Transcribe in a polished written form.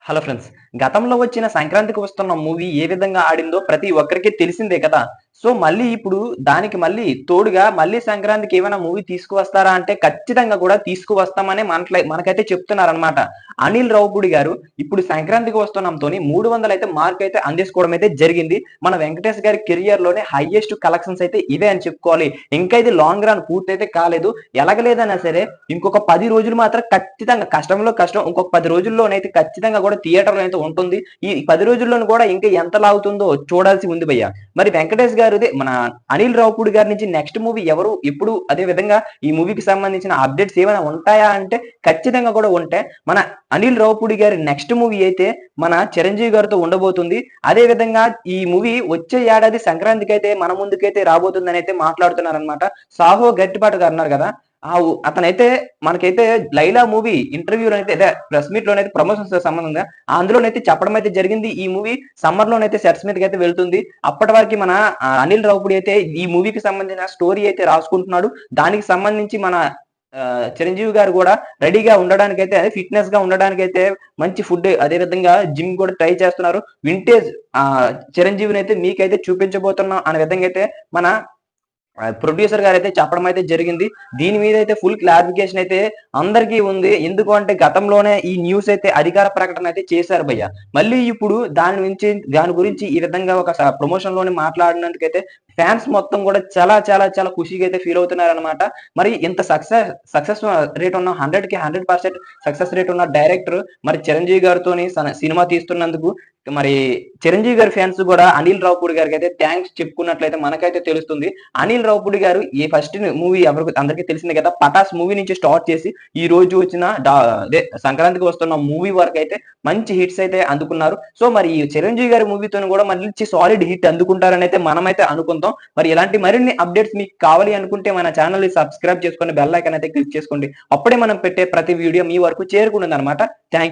Hello friends. గతంలో వచ్చిన సంక్రాంతికి వస్తున్న మూవీ ఏ విధంగా ఆడిందో ప్రతి ఒక్కరికి తెలిసిందే కదా! సో, మళ్ళీ ఇప్పుడు దానికి మళ్ళీ తోడుగా మళ్ళీ సంక్రాంతికి ఏమైనా మూవీ తీసుకువస్తారా అంటే ఖచ్చితంగా కూడా తీసుకువస్తామనే మనకైతే చెప్తున్నారనమాట. అనిల్ రావిపూడి గారు ఇప్పుడు సంక్రాంతికి వస్తున్నాంతోని 300 అయితే మార్క్ అయితే అందేసుకోవడం అయితే జరిగింది. మన వెంకటేష్ గారి కెరియర్‌లోనే హైయెస్ట్ కలెక్షన్స్ అయితే ఇవే అని చెప్పుకోవాలి. ఇంకా ఇది లాంగ్ రన్ పూర్తయితే కాలేదు. ఎలాగలేదన్నా సరే ఇంకొక 10 రోజులు మాత్రం ఖచ్చితంగా కష్టంలో కష్టం. ఇంకొక 10 రోజుల్లోనైతే ఖచ్చితంగా కూడా థియేటర్‌లో అయితే ఉంటుంది. ఈ 10 రోజుల్లోను కూడా ఇంకా ఎంత లాగుతుందో చూడాల్సి ఉంది భయ్య. మరి వెంకటేష్ గారిది మన అనిల్ రావిపూడి గారి నుంచి నెక్స్ట్ మూవీ ఎవరు? ఎప్పుడు? అదే విధంగా ఈ మూవీకి సంబంధించిన అప్డేట్స్ ఏమైనా ఉంటాయా అంటే ఖచ్చితంగా కూడా ఉంటాయి. మన అనిల్ రావిపూడి గారి నెక్స్ట్ మూవీ అయితే మన చిరంజీవి గారితో ఉండబోతుంది. అదే విధంగా ఈ మూవీ వచ్చే ఏడాది సంక్రాంతికైతే మన ముందుకైతే రాబోతుందనైతే మాట్లాడుతున్నారనమాట. సాహో గట్టిపాటు గారు అన్నారు కదా! అతనైతే మనకైతే 'లైలా' మూవీ ఇంటర్వ్యూలోనైతే అదే ప్రెస్ మీట్‌లోనైతే ప్రమోషన్స్ సంబంధంగా అందులోనైతే చెప్పడం అయితే జరిగింది. ఈ మూవీ సమ్మర్‌లోనైతే సెట్స్ మీదకైతే వెళ్తుంది. అప్పటి వరకి మన అనిల్ రావిపూడి అయితే ఈ మూవీకి సంబంధించిన స్టోరీ అయితే రాసుకుంటున్నాడు. దానికి సంబంధించి మన చిరంజీవి గారు కూడా రెడీగా ఉండడానికైతే ఫిట్‌నెస్‌గా ఉండడానికైతే మంచి ఫుడ్ అదే విధంగా జిమ్ కూడా ట్రై చేస్తున్నారు. వింటేజ్ చిరంజీవినైతే మీకైతే చూపించబోతున్నాం అనే విధంగా అయితే మన ప్రొడ్యూసర్ గారైతే చెప్పడం అయితే జరిగింది. దీని మీద అయితే ఫుల్ క్లారిఫికేషన్ అయితే అందరికీ ఉంది. ఎందుకు అంటే గతంలోనే ఈ న్యూస్ అయితే అధికార ప్రకటన అయితే చేశారు భయ్య. మళ్ళీ ఇప్పుడు దాని గురించి ఈ విధంగా ఒక ప్రమోషన్‌లోనే మాట్లాడినందుకైతే ఫ్యాన్స్ మొత్తం కూడా చాలా ఖుషిగా అయితే ఫీల్ అవుతున్నారనమాట. మరి ఇంత సక్సెస్ రేట్ ఉన్న 100కి 100% సక్సెస్ రేట్ ఉన్న డైరెక్టర్ మరి చిరంజీవి గారితోని సినిమా తీస్తున్నందుకు మరి చిరంజీవి గారి ఫ్యాన్స్ కూడా అనిల్ రావిపూడి గారికైతే థాంక్స్ చెప్పుకున్నట్లయితే మనకైతే తెలుస్తుంది. అనిల్ రావిపూడి గారు ఈ ఫస్ట్ మూవీ అందరికీ తెలిసిందే కదా! 'పటాస్' మూవీ నుంచి స్టార్ట్ చేసి ఈ రోజు వచ్చిన అదే సంక్రాంతికి వస్తున్న మూవీ వరకైతే మంచి హిట్స్ అయితే అందుకున్నారు. సో, మరి ఈ చిరంజీవి గారి మూవీతోని కూడా మంచి సాలిడ్ హిట్ అందుకుంటారని అయితే మనమైతే అనుకుందాం. మరి ఇలాంటి మరిన్ని అప్డేట్స్ మీకు కావాలి అనుకుంటే మన ఛానెల్‌ని సబ్స్క్రైబ్ చేసుకొని బెల్ ఐకాన్ అయితే క్లిక్ చేసుకోండి. అప్పుడే మనం పెట్టే ప్రతి వీడియో మీ వరకు చేరుకుంటుందన్నమాట. థాంక్